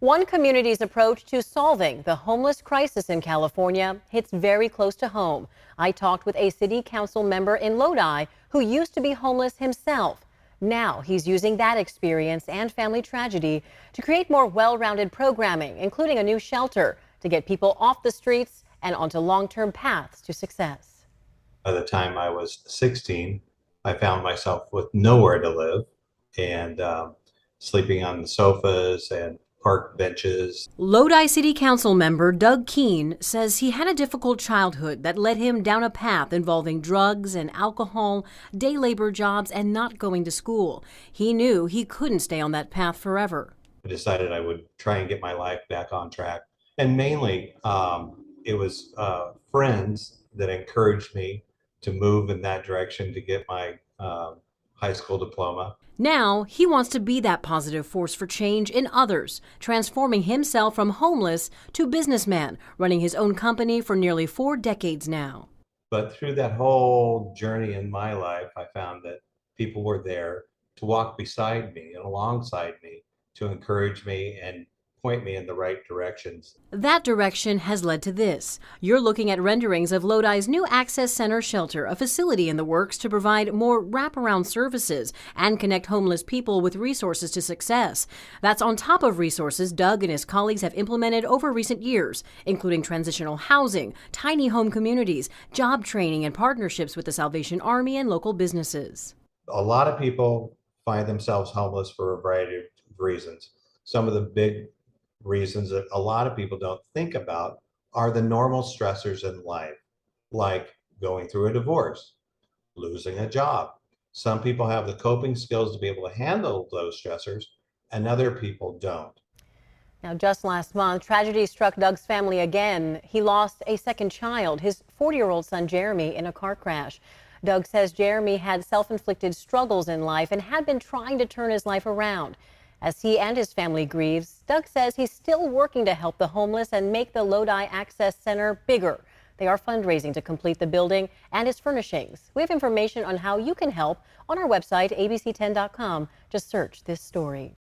One community's approach to solving the homeless crisis in California hits very close to home. I talked with a city council member in Lodi who used to be homeless himself. Now he's using that experience and family tragedy to create more well-rounded programming, including a new shelter to get people off the streets and onto long-term paths to success. By the time I was 16, I found myself with nowhere to live and sleeping on the sofas and park benches. Lodi City Council member Doug Keene says he had a difficult childhood that led him down a path involving drugs and alcohol, day labor jobs, and not going to school. He knew he couldn't stay on that path forever. I decided I would try and get my life back on track. And mainly, it was friends that encouraged me to move in that direction to get my high school diploma. Now, he wants to be that positive force for change in others, transforming himself from homeless to businessman, running his own company for nearly 4 decades now. But through that whole journey in my life, I found that people were there to walk beside me and alongside me to encourage me and point me in the right directions. That direction has led to this. You're looking at renderings of Lodi's new Access Center shelter, a facility in the works to provide more wraparound services and connect homeless people with resources to success. That's on top of resources Doug and his colleagues have implemented over recent years, including transitional housing, tiny home communities, job training, and partnerships with the Salvation Army and local businesses. A lot of people find themselves homeless for a variety of reasons. Some of the big reasons that a lot of people don't think about are the normal stressors in life, like going through a divorce, losing a job. Some people have the coping skills to be able to handle those stressors, and other people don't. Now, just last month, tragedy struck Doug's family again. He lost a second child, his 40-year-old son Jeremy, in a car crash. Doug says Jeremy had self-inflicted struggles in life and had been trying to turn his life around. As he and his family grieves, Doug says he's still working to help the homeless and make the Lodi Access Center bigger. They are fundraising to complete the building and its furnishings. We have information on how you can help on our website, abc10.com. Just search this story.